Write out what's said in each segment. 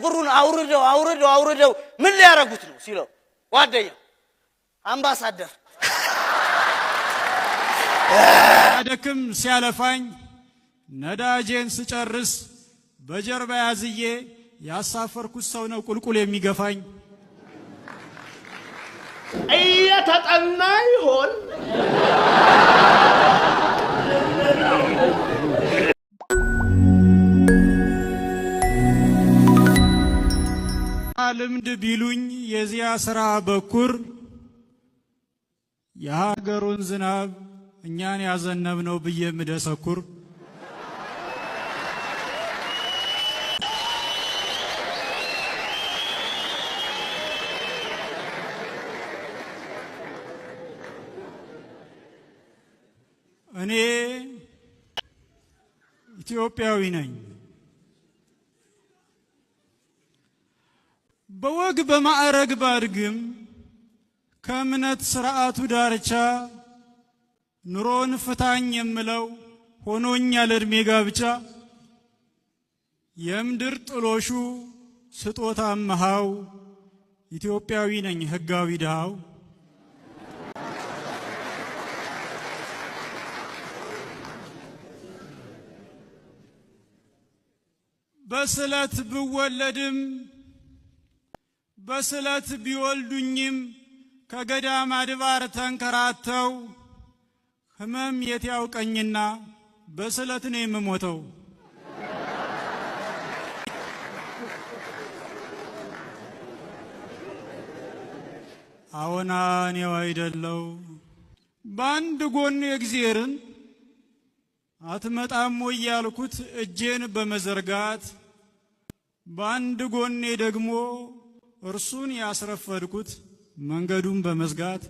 ብሩን አውርደው ምን ሊያረጉት ነው ሲለው ጓደኛው አምባሳደር አደክም ሲያለፋኝ ነዳጄን ስጨርስ በጀርባ ያዝዬ ያሳፈርኩት ሰው ነው ቁልቁል የሚገፋኝ። እየተጠና ይሆን ልምድ ቢሉኝ የዚያ ሥራ በኩር የሀገሩን ዝናብ እኛን ያዘነብነው ብዬ ምደሰኩር እኔ ኢትዮጵያዊ ነኝ። በወግ በማዕረግ ባድግም ከእምነት ስርዓቱ ዳርቻ ኑሮን ፍታኝ የምለው ሆኖኛል እድሜ ጋብቻ። የምድር ጥሎሹ ስጦታ መሃው ኢትዮጵያዊ ነኝ ህጋዊ ድሃው። በስለት ብወለድም በስለት ቢወልዱኝም ከገዳም አድባር ተንከራተው ህመም የት ያውቀኝና በስለት ነው የምሞተው። አዎና እኔው አይደለው በአንድ ጎን የእግዚአብሔርን አትመጣም ወይ ያልኩት እጄን በመዘርጋት በአንድ ጎኔ ደግሞ እርሱን ያስረፈድኩት መንገዱን በመዝጋት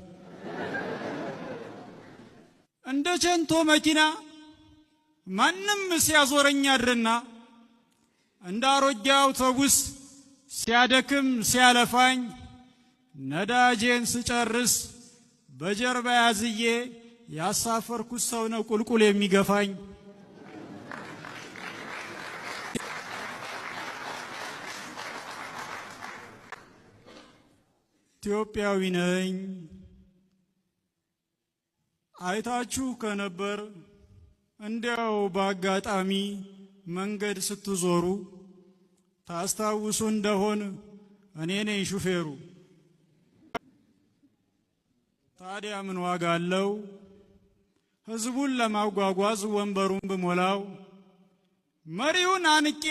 እንደ ቸንቶ መኪና ማንም ሲያዞረኝ አድርና እንደ አሮጌ አውቶቡስ ሲያደክም ሲያለፋኝ ነዳጄን ስጨርስ በጀርባ ያዝዬ ያሳፈርኩት ሰው ነው ቁልቁል የሚገፋኝ። ኢትዮጵያዊ ነኝ። አይታችሁ ከነበር እንዲያው በአጋጣሚ መንገድ ስትዞሩ ታስታውሱ እንደሆን እኔ ነኝ ሹፌሩ። ታዲያ ምን ዋጋ አለው ህዝቡን ለማጓጓዝ ወንበሩን ብሞላው? መሪውን አንቄ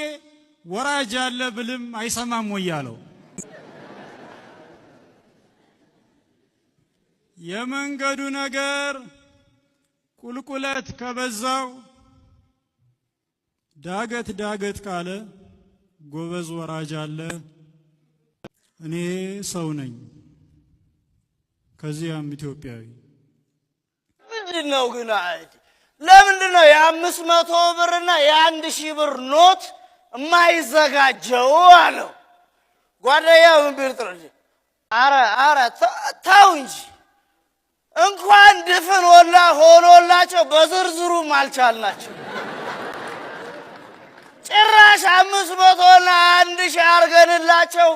ወራጅ አለ ብልም አይሰማም ወያለው። የመንገዱ ነገር ቁልቁለት ከበዛው ዳገት ዳገት ካለ ጎበዝ ወራጅ አለ። እኔ ሰው ነኝ ከዚያም ኢትዮጵያዊ። ምንድነው ግን አይዲ ለምንድነው የ500 ብርና የ1000 ብር ኖት የማይዘጋጀው አለው ጓደኛው። ምን ቢርጥልኝ አረ ታው እንጂ እንኳን ድፍን ወላ ሆኖላቸው በዝርዝሩም አልቻልናቸው። ጭራሽ 500ና 1000 አርገንላቸው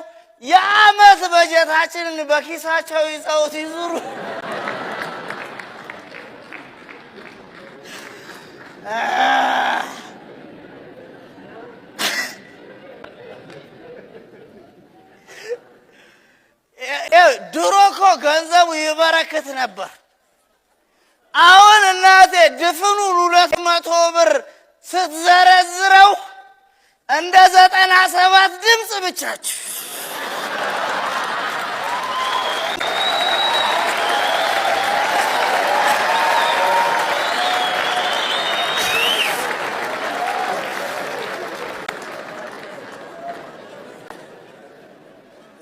የዓመት በጀታችንን በኪሳቸው ይዘውት ይዙሩ። ድሮ እኮ ገንዘቡ ይበረክት ነበር። አሁን እናቴ ድፍኑን 200 ብር ስትዘረዝረው እንደ 97 ድምፅ ብቻችሁ።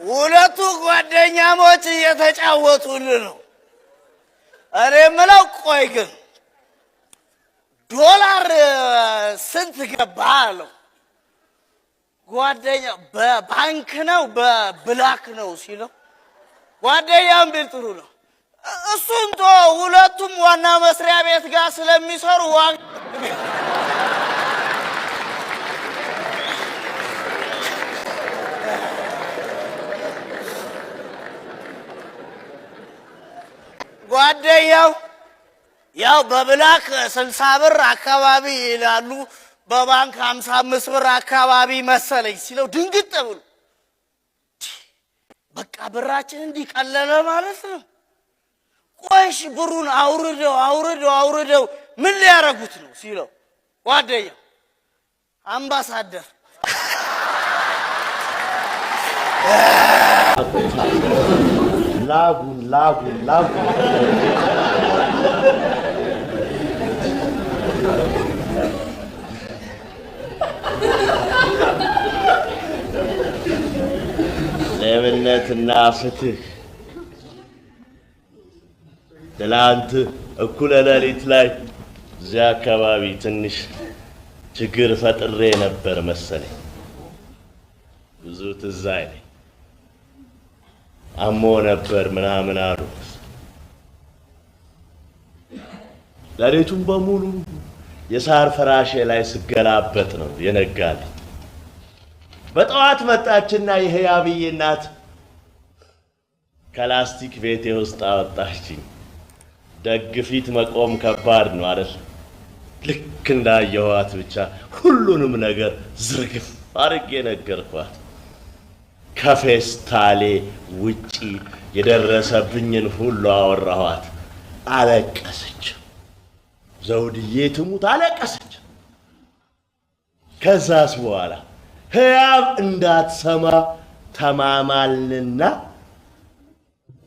ሁለቱ ጓደኛሞች እየተጫወቱልን ነው። እኔ የምለው ቆይ ግን ዶላር ስንት ገባ አለው ጓደኛ። በባንክ ነው በብላክ ነው ሲለው ጓደኛም ቢል ጥሩ ነው እሱን ቶ ሁለቱም ዋና መስሪያ ቤት ጋር ስለሚሰሩ ጓደኛው ያው በብላክ 60 ብር አካባቢ ይላሉ በባንክ 55 ብር አካባቢ መሰለኝ ሲለው ድንግጥ ብሎ በቃ ብራችን እንዲቀለለ ማለት ነው። ቆይሽ ብሩን አውርደው ምን ሊያረጉት ነው ሲለው ጓደኛው አምባሳደር ላጉን ለምነትና ፍትህ ትላንት እኩለ ሌሊት ላይ እዚያ አካባቢ ትንሽ ችግር ፈጥሬ ነበር መሰለኝ። ብዙ ትዝ አይለኝ። አሞ ነበር ምናምን አሉ። ሌሊቱን በሙሉ የሳር ፍራሼ ላይ ስገላበጥ ነው የነጋልኝ። በጠዋት መጣችና ይሄ አብዬ እናት ከላስቲክ ቤቴ ውስጥ አወጣችኝ። ደግፊት መቆም ከባድ ነው አይደል? ልክ እንዳየኋት ብቻ ሁሉንም ነገር ዝርግፍ አድርጌ ነገርኳት። ከፌስታሌ ውጪ የደረሰብኝን ሁሉ አወራኋት። አለቀሰች። ዘውድዬ ትሙት አለቀሰች። ከዛስ በኋላ ህያብ እንዳትሰማ ተማማልንና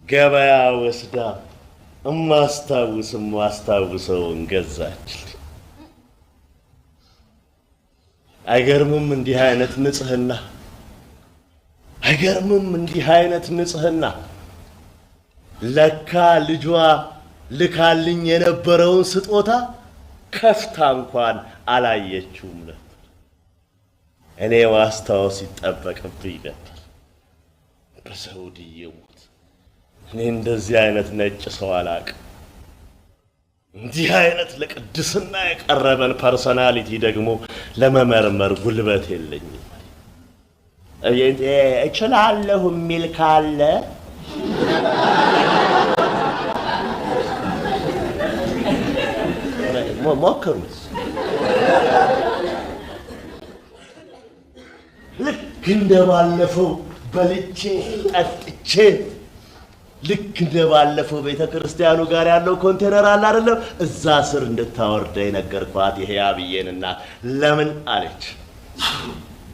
ገበያ ወስዳ ማስታውሰውን ገዛች። አይገርምም እንዲህ አይነት ንጽህና? አይገርምም እንዲህ አይነት ንጽህና? ለካ ልጇ ልካልኝ የነበረውን ስጦታ ከፍታ እንኳን አላየችውም ነበር። እኔ ማስታወስ ይጠበቅብኝ ነበር። በዘውድዬ ሞት እኔ እንደዚህ አይነት ነጭ ሰው አላውቅም። እንዲህ አይነት ለቅድስና የቀረበን ፐርሶናሊቲ ደግሞ ለመመርመር ጉልበት የለኝም። እችላለሁ የሚል ካለ ሞክሩት። ልክ እንደባለፈው በልቼ ጠጥቼ ልክ እንደባለፈው ቤተ ክርስቲያኑ ጋር ያለው ኮንቴነር አለ አይደለም? እዛ ስር እንድታወርደኝ ነገርኳት። ይሄ አብዬን እናት ለምን አለች።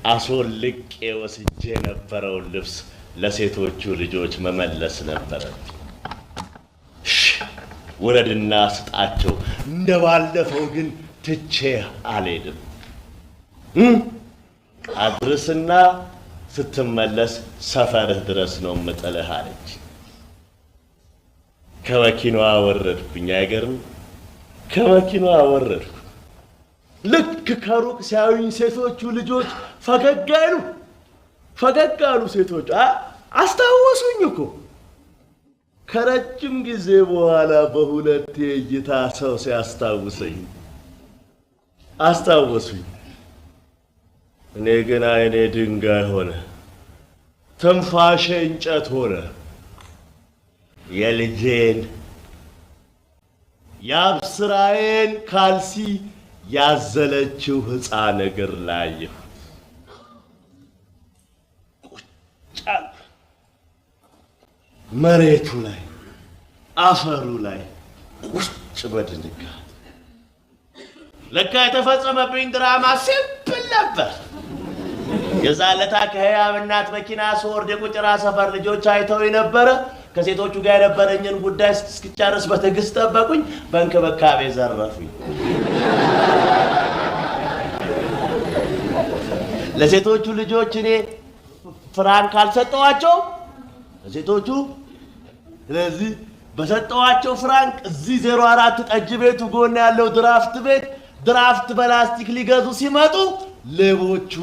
አስወልቄ ወስጄ የነበረውን ልብስ ለሴቶቹ ልጆች መመለስ ነበረብኝ። ውረድና ስጣቸው። እንደባለፈው ግን ትቼ አልሄድም። አድርስና ስትመለስ ሰፈርህ ድረስ ነው የምጥልህ አለች። ከመኪናዋ ወረድኩኝ። አይገርም? ከመኪናዋ ወረድኩ። ልክ ከሩቅ ሲያዩኝ ሴቶቹ ልጆች ፈገግ አሉ። ሴቶቹ አስታወሱኝ እኮ። ከረጅም ጊዜ በኋላ በሁለቴ እይታ ሰው ሲያስታውሰኝ አስታወሱኝ። እኔ ግን አይኔ ድንጋይ ሆነ፣ ትንፋሼ እንጨት ሆነ። የልጄን የአብስራዬን ካልሲ ያዘለችው ሕፃን እግር ላይ ቁጭ አልኩ። መሬቱ ላይ አፈሩ ላይ ቁጭ በድንጋጤ። ለካ የተፈጸመብኝ ድራማ ሲምፕል ነበር። የዛለታ ከህያብ እናት መኪና ስወርድ የቁጭራ ሰፈር ልጆች አይተው ነበረ። ከሴቶቹ ጋር የነበረኝን ጉዳይ እስክጨርስ በትዕግስት ጠበቁኝ። በእንክብካቤ ዘረፉኝ። ለሴቶቹ ልጆች እኔ ፍራንክ አልሰጠዋቸው ለሴቶቹ። ስለዚህ በሰጠዋቸው ፍራንክ እዚህ 04 ጠጅ ቤቱ ጎን ያለው ድራፍት በላስቲክ ሊገዙ ሲመጡ ሌቦቹ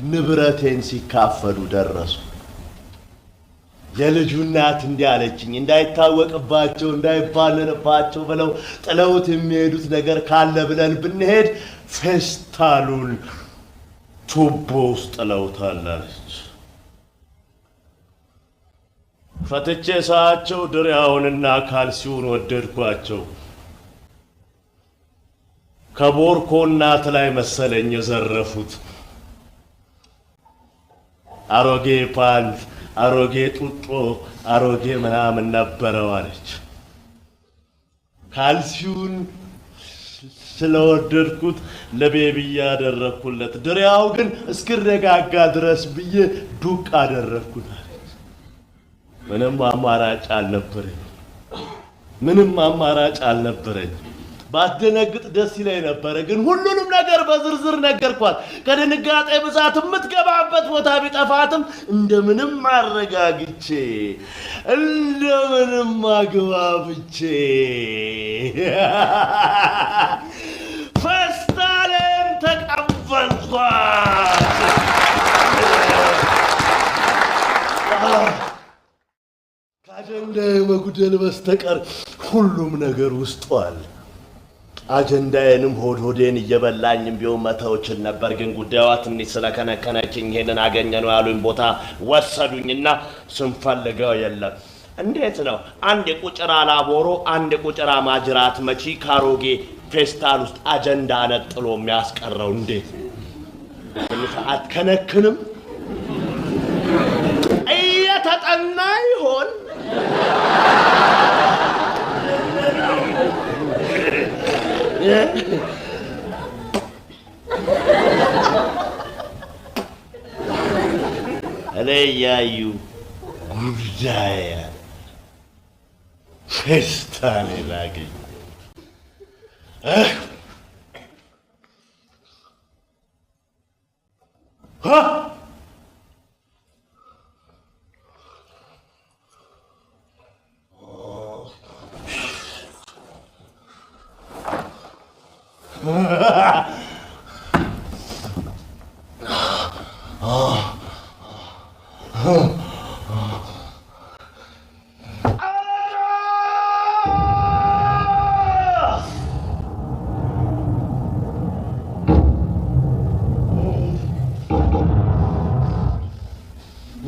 ንብረቴን ሲካፈሉ ደረሱ። የልጁ እናት እንዲህ አለችኝ፣ እንዳይታወቅባቸው እንዳይባለንባቸው ብለው ጥለውት የሚሄዱት ነገር ካለ ብለን ብንሄድ ፌስታሉን ቱቦ ውስጥ ጥለውታል አለች። ፈትቼ ሳያቸው ድሪያውንና ካልሲውን ወደድኳቸው። ከቦርኮ እናት ላይ መሰለኝ የዘረፉት። አሮጌ ፓንት፣ አሮጌ ጡጦ፣ አሮጌ ምናምን ነበረው አለች። ካልሲውን ስለወደድኩት ለቤቢ ያደረኩለት፣ ድሪያው ግን እስክረጋጋ ድረስ ብዬ ዱቅ አደረኩት አለች። ምንም አማራጭ አልነበረኝ። ባትደነግጥ ደስ ይለኝ ነበረ፣ ግን ሁሉንም ነገር በዝርዝር ነገርኳት። ከድንጋጤ ብዛት የምትገባበት ቦታ ቢጠፋትም እንደምንም አረጋግቼ እንደምንም አግባብቼ ፈስታሌን ተቀበልኳት። ከአጀንዳዬ መጉደል በስተቀር ሁሉም ነገር ውስጡ አለ። አጀንዳዬንም ሆዴን እየበላኝም ቢሆን መተውችን ነበር፣ ግን ጉዳዩዋ ትንሽ ስለከነከነችኝ ይሄንን አገኘነው ያሉኝ ቦታ ወሰዱኝና ስንፈልገው የለም። እንዴት ነው አንድ የቁጭራ ላቦሮ አንድ የቁጭራ ማጅራት መቺ ካሮጌ ፌስታል ውስጥ አጀንዳ ነጥሎ የሚያስቀረው? እንዴት አትከነክንም? እየተጠና ይሆን? እኔ ያዩ ጉዳይ ፌስታሌ ላገኝ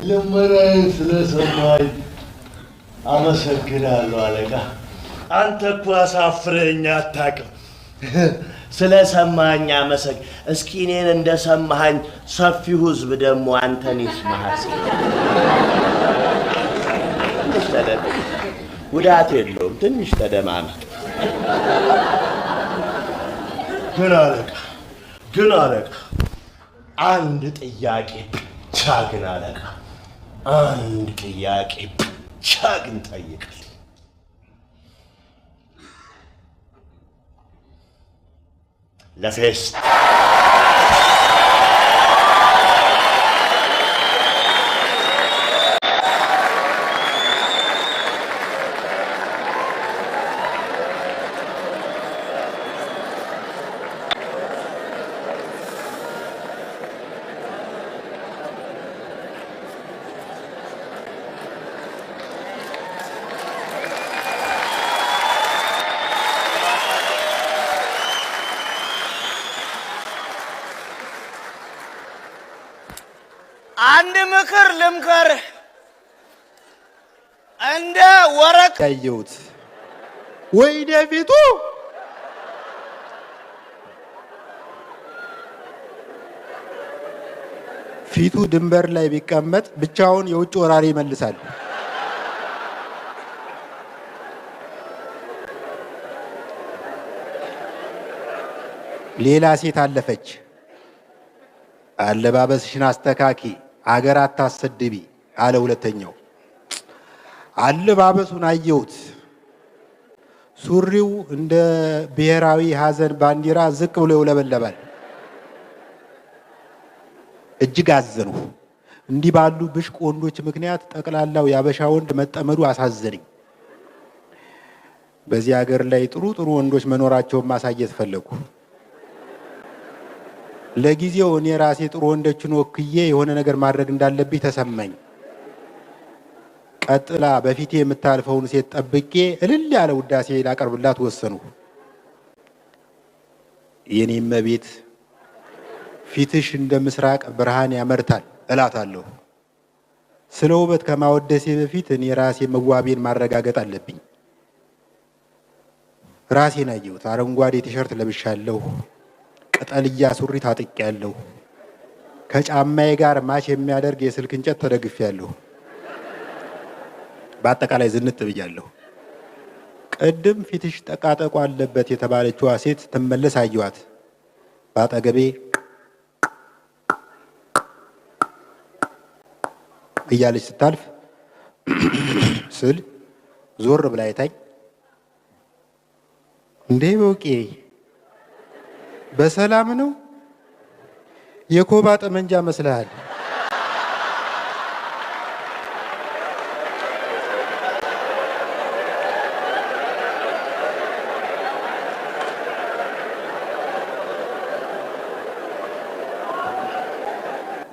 ልመናዬን ስለሰማኝ አመሰግናለሁ አለቃ። አንተ እኮ አሳፍረኸኝ አታውቅም። ስለሰማኸኝ አመሰግ። እስኪ እኔን እንደሰማኸኝ ሰፊው ሕዝብ ደግሞ አንተን ይስማህ። ጉዳት የለውም፣ ትንሽ ተደማመጥ። ግን አለቃ አንድ ጥያቄ ብቻ ግን አለቃ አንድ ጥያቄ ብቻ ግን ጠይቅልኝ። ለፌስት አንድ ምክር ልምከርህ። እንደ ወረቅ ያየሁት ወይኔ ፊቱ ድንበር ላይ ቢቀመጥ ብቻውን የውጭ ወራሪ ይመልሳል። ሌላ ሴት አለፈች። አለባበስሽን አስተካኪ፣ አገር አታሰድቢ አለ ሁለተኛው። አለባበሱን አየሁት። ሱሪው እንደ ብሔራዊ ሀዘን ባንዲራ ዝቅ ብሎ ይውለበለባል። እጅግ አዘንሁ። እንዲህ ባሉ ብሽቅ ወንዶች ምክንያት ጠቅላላው ያበሻ ወንድ መጠመዱ አሳዘነኝ። በዚህ ሀገር ላይ ጥሩ ጥሩ ወንዶች መኖራቸውን ማሳየት ፈለጉ። ለጊዜው እኔ ራሴ ጥሩ ወንዶችን ወክዬ የሆነ ነገር ማድረግ እንዳለብኝ ተሰማኝ። ቀጥላ በፊቴ የምታልፈውን ሴት ጠብቄ እልል ያለ ውዳሴ ላቀርብላት ወሰኑ። የኔም ቤት ፊትሽ እንደ ምስራቅ ብርሃን ያመርታል እላታለሁ። ስለ ውበት ከማወደሴ በፊት እኔ ራሴ መዋቤን ማረጋገጥ አለብኝ። ራሴን አየሁት። አረንጓዴ ቲሸርት ለብሻለሁ። ቅጠልያ ሱሪ ታጥቄያለሁ። ከጫማዬ ጋር ማች የሚያደርግ የስልክ እንጨት ተደግፌያለሁ። በአጠቃላይ ዝንጥ ብያለሁ። ቅድም ፊትሽ ጠቃጠቆ አለበት የተባለችዋ ሴት ትመለስ አየኋት። በአጠገቤ እያለች ስታልፍ ስል ዞር ብላ አይታኝ እንዴ በውቄ በሰላም ነው? የኮባ ጠመንጃ መስለሃል።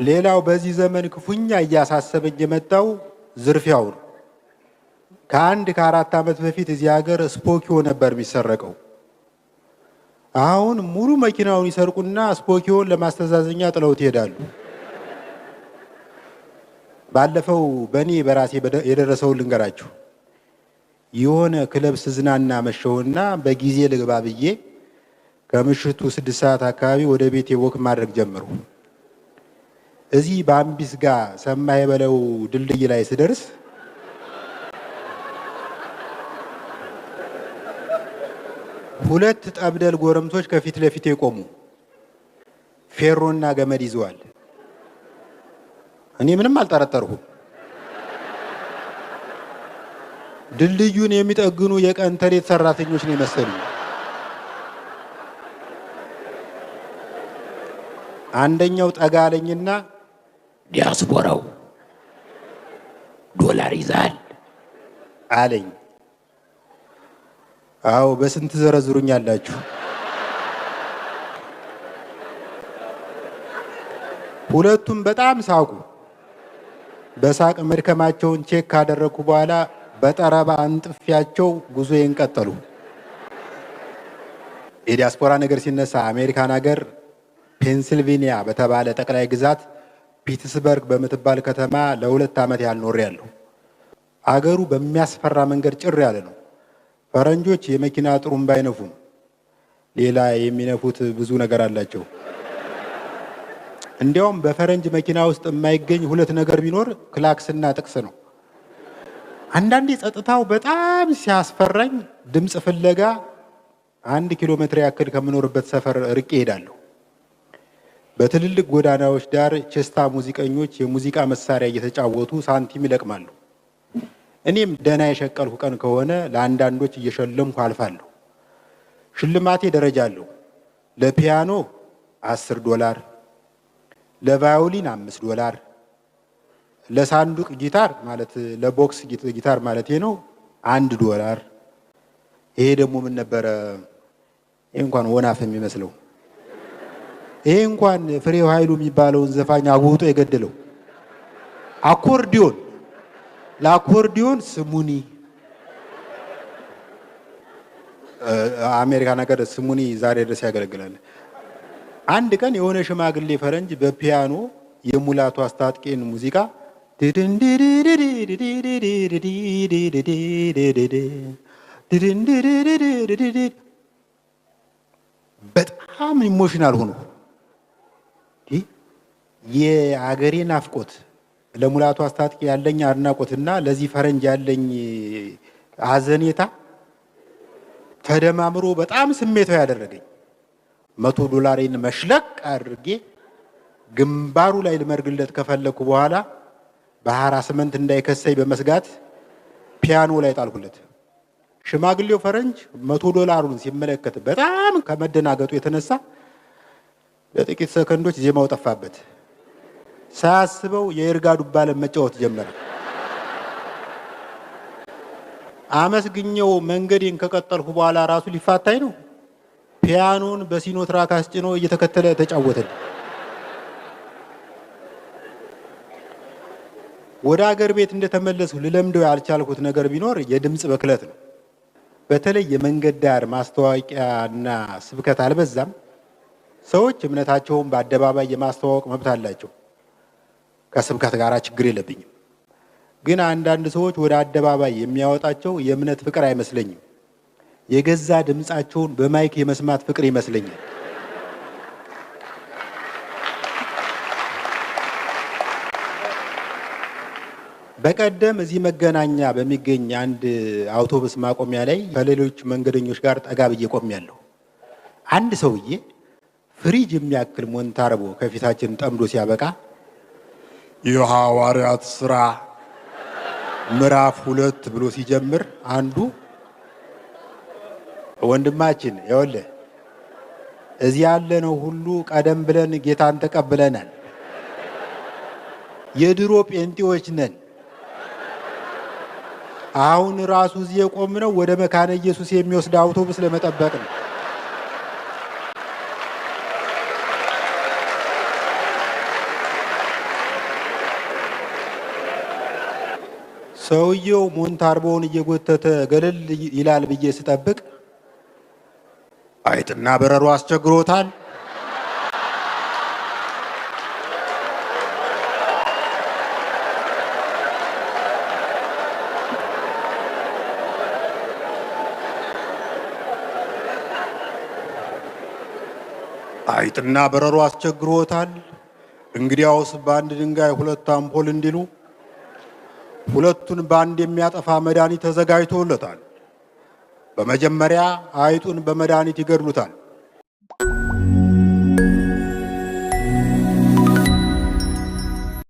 ሌላው በዚህ ዘመን ክፉኛ እያሳሰበኝ የመጣው ዝርፊያው ነው። ከ4 ዓመት በፊት እዚህ ሀገር ስፖኪዮ ነበር የሚሰረቀው። አሁን ሙሉ መኪናውን ይሰርቁና ስፖኪዮን ለማስተዛዘኛ ጥለውት ይሄዳሉ። ባለፈው በእኔ በራሴ የደረሰውን ልንገራችሁ። የሆነ ክለብ ስዝናና መሸውና በጊዜ ልግባ ብዬ ከምሽቱ 6 ሰዓት አካባቢ ወደ ቤቴ ወክ ማድረግ ጀመሩ። እዚህ በአምቢስ ጋር ሰማ የበለው ድልድይ ላይ ስደርስ ሁለት ጠብደል ጎረምሶች ከፊት ለፊት የቆሙ ፌሮና ገመድ ይዘዋል። እኔ ምንም አልጠረጠርሁም። ድልድዩን የሚጠግኑ የቀን ተሌት ሰራተኞች ነው የመሰሉኝ። አንደኛው ጠጋ አለኝና ዲያስፖራው ዶላር ይዛል አለኝ። አዎ በስንት ዘረዝሩኝ አላችሁ። ሁለቱም በጣም ሳቁ። በሳቅ መድከማቸውን ቼክ ካደረኩ በኋላ በጠረባ አንጥፊያቸው ጉዞዬን ቀጠሉ። የዲያስፖራ ነገር ሲነሳ አሜሪካን ሀገር ፔንሲልቬኒያ በተባለ ጠቅላይ ግዛት ፒትስበርግ በምትባል ከተማ ለ2 ዓመት ያህል ኖሬያለሁ። አገሩ በሚያስፈራ መንገድ ጭር ያለ ነው። ፈረንጆች የመኪና ጥሩምባ አይነፉም። ሌላ የሚነፉት ብዙ ነገር አላቸው። እንዲያውም በፈረንጅ መኪና ውስጥ የማይገኝ 2 ነገር ቢኖር ክላክስና ጥቅስ ነው። አንዳንዴ ጸጥታው በጣም ሲያስፈራኝ ድምፅ ፍለጋ 1 ኪሎ ሜትር ያክል ከምኖርበት ሰፈር ርቄ እሄዳለሁ። በትልልቅ ጎዳናዎች ዳር ቸስታ ሙዚቀኞች የሙዚቃ መሳሪያ እየተጫወቱ ሳንቲም ይለቅማሉ። እኔም ደህና የሸቀልኩ ቀን ከሆነ ለአንዳንዶች እየሸለምኩ አልፋለሁ። ሽልማቴ ደረጃ አለው። ለፒያኖ $10፣ ለቫዮሊን $5፣ ለሳንዱቅ ጊታር ማለት ለቦክስ ጊታር ማለት ነው $1። ይሄ ደግሞ ምን ነበረ? ይሄ እንኳን ወናፍ የሚመስለው ይሄ እንኳን ፍሬው ኃይሉ የሚባለውን ዘፋኝ አጉጦ የገደለው አኮርዲዮን፣ ለአኮርዲዮን ስሙኒ። አሜሪካ ነገር ስሙኒ ዛሬ ድረስ ያገለግላል። አንድ ቀን የሆነ ሽማግሌ ፈረንጅ በፒያኖ የሙላቱ አስታጥቄን ሙዚቃ በጣም ኢሞሽናል ሆኖ የአገሬ ናፍቆት ለሙላቱ አስታጥቄ ያለኝ አድናቆትና ለዚህ ፈረንጅ ያለኝ አዘኔታ ተደማምሮ በጣም ስሜታዊ ያደረገኝ። $100 መሽለቅ አድርጌ ግንባሩ ላይ ልመርግለት ከፈለኩ በኋላ በሃራስመንት እንዳይከሰኝ በመስጋት ፒያኖ ላይ ጣልኩለት። ሽማግሌው ፈረንጅ $100ን ሲመለከት በጣም ከመደናገጡ የተነሳ ለጥቂት ሰከንዶች ዜማው ጠፋበት። ሳያስበው የእርጋ ዱባለ መጫወት ጀመረ። አመስግኘው መንገዴን ከቀጠልኩ በኋላ ራሱ ሊፋታኝ ነው። ፒያኖን በሲኖትራክ አስጭኖ እየተከተለ ተጫወተል። ወደ አገር ቤት እንደተመለስኩ ልለምደው ያልቻልኩት ነገር ቢኖር የድምፅ ብክለት ነው። በተለይ የመንገድ ዳር ማስታወቂያና ስብከት አልበዛም? ሰዎች እምነታቸውን በአደባባይ የማስተዋወቅ መብት አላቸው። ከስብከት ጋር ችግር የለብኝም። ግን አንዳንድ ሰዎች ወደ አደባባይ የሚያወጣቸው የእምነት ፍቅር አይመስለኝም። የገዛ ድምፃቸውን በማይክ የመስማት ፍቅር ይመስለኛል። በቀደም እዚህ መገናኛ በሚገኝ አንድ አውቶቡስ ማቆሚያ ላይ ከሌሎች መንገደኞች ጋር ጠጋ ብዬ ቆሜያለሁ። አንድ ሰውዬ ፍሪጅ የሚያክል ሞንታርቦ ከፊታችን ጠምዶ ሲያበቃ የሐዋርያት ሥራ ምዕራፍ 2 ብሎ ሲጀምር አንዱ ወንድማችን ይኸውልህ እዚህ ያለነው ሁሉ ቀደም ብለን ጌታን ተቀብለናል፣ የድሮ ጴንጤዎች ነን። አሁን ራሱ እዚህ የቆምነው ወደ መካነ ኢየሱስ የሚወስድ አውቶቡስ ለመጠበቅ ነው። ሰውየው ሞንታርቦውን እየጎተተ ገለል ይላል ብዬ ስጠብቅ አይጥና በረሮ አስቸግሮታል። አይጥና በረሮ አስቸግሮታል። እንግዲያውስ በአንድ ድንጋይ ሁለት አምፖል እንዲሉ ሁለቱን በአንድ የሚያጠፋ መድኃኒት ተዘጋጅቶለታል። በመጀመሪያ አይጡን በመድኃኒት ይገድሉታል።